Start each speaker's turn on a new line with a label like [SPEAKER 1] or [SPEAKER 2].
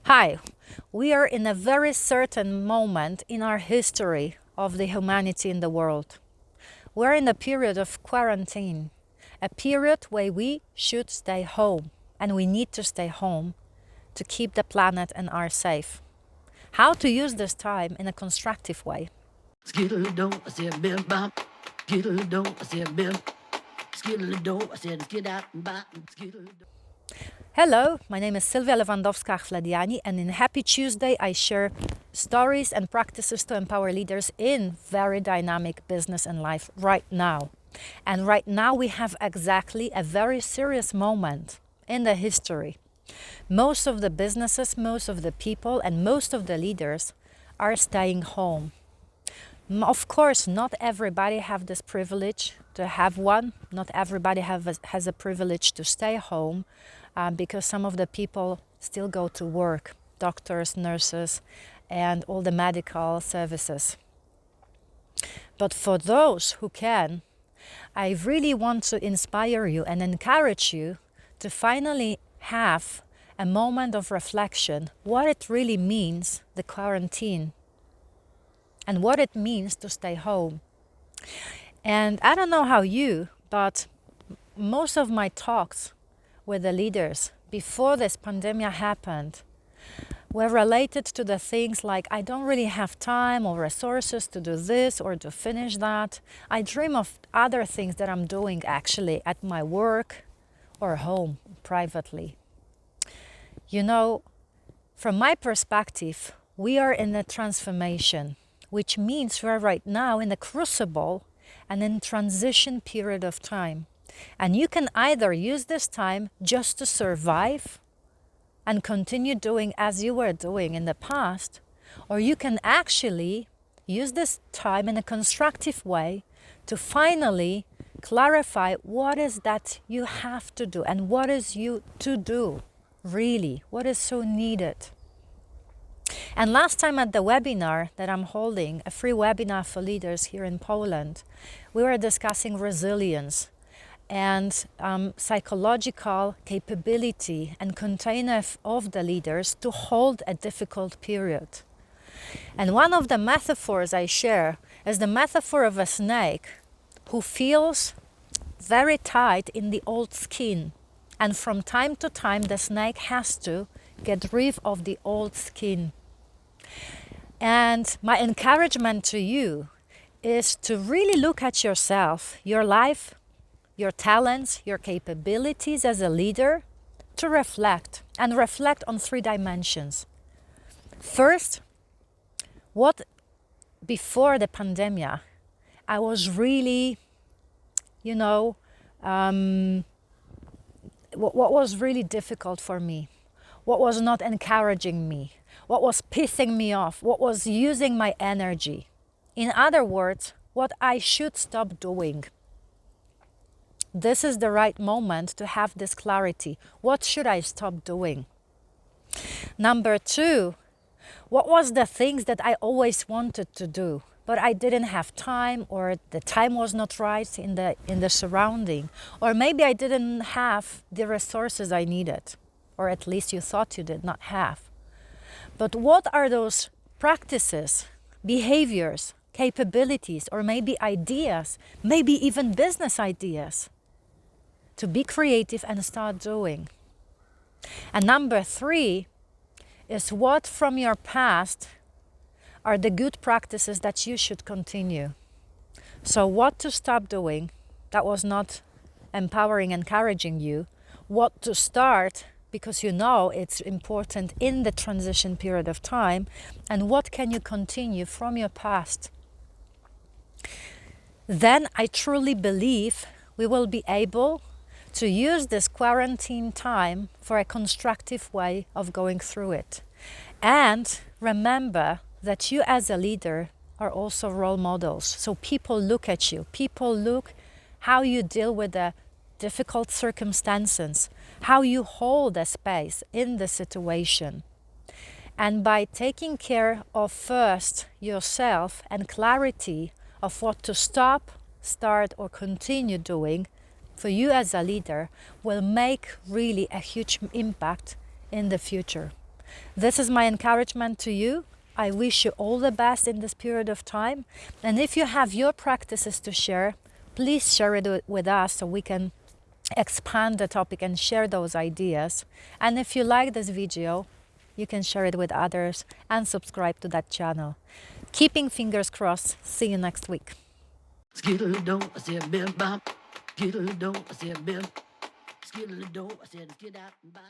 [SPEAKER 1] Hi, we are in a very certain moment in our history of the humanity in the world. We're in a period of quarantine, a period where we should stay home, and we need to stay home to keep the planet and our safe. How to use this time in a constructive way.
[SPEAKER 2] Skittle-do, I said, bim bop. Skittle-do, I said, bim. Skittle-do, I said, skid out and bop. Skittle-do.
[SPEAKER 1] Hello, my name is Lewandowska-Akhvlediani, and in Happy Tuesday I share stories and practices to empower leaders in very dynamic business and life right now. And right now we have exactly a very serious moment in the history. Most of the businesses, most of the people, and most of the leaders are staying home. Of course, not everybody have this privilege to have one. Not everybody has a privilege to stay home because some of the people still go to work, doctors, nurses, and all the medical services. But for those who can, I really want to inspire you and encourage you to finally have a moment of reflection, what it really means, the quarantine, and what it means to stay home. And I don't know how you, but most of my talks with the leaders before this pandemic happened were related to the things like, I don't really have time or resources to do this or to finish that. I dream of other things that I'm doing actually at my work or home privately. You know, from my perspective, we are in a transformation, which means we're right now in a crucible and in transition period of time. And you can either use this time just to survive and continue doing as you were doing in the past, or you can actually use this time in a constructive way to finally clarify what is that you have to do and what is you to do, really, what is so needed. And last time at the webinar that I'm holding, a free webinar for leaders here in Poland, we were discussing resilience and psychological capability and container of the leaders to hold a difficult period. And one of the metaphors I share is the metaphor of a snake who feels very tight in the old skin. And from time to time, the snake has to get rid of the old skin. And my encouragement to you is to really look at yourself, your life, your talents, your capabilities as a leader, to reflect on 3 dimensions. First, what before the pandemic, I was really, what was really difficult for me, what was not encouraging me, what was pissing me off, what was using my energy. In other words, what I should stop doing. This is the right moment to have this clarity. What should I stop doing? Number 2, what was the things that I always wanted to do, but I didn't have time, or the time was not right in the surrounding, or maybe I didn't have the resources I needed, or at least you thought you did not have. But what are those practices, behaviors, capabilities, or maybe ideas, maybe even business ideas, to be creative and start doing? And number 3 is what from your past are the good practices that you should continue. So what to stop doing that was not empowering, encouraging you, what to start because you know it's important in the transition period of time, and what can you continue from your past. Then I truly believe we will be able to use this quarantine time for a constructive way of going through it. And remember that you as a leader are also role models. So people look at you, people look how you deal with the difficult circumstances, how you hold a space in the situation. And by taking care of first yourself and clarity of what to stop, start, or continue doing, for you as a leader will make really a huge impact in the future. This is my encouragement to you. I wish you all the best in this period of time. And if you have your practices to share, please share it with us so we can expand the topic and share those ideas. And if you like this video, you can share it with others and subscribe to that channel. Keeping fingers crossed. See you next week.
[SPEAKER 2] Skittle-do, I said, bim bop. Skittle-do, I said, bim. Skittle-do, I said, get out and bop.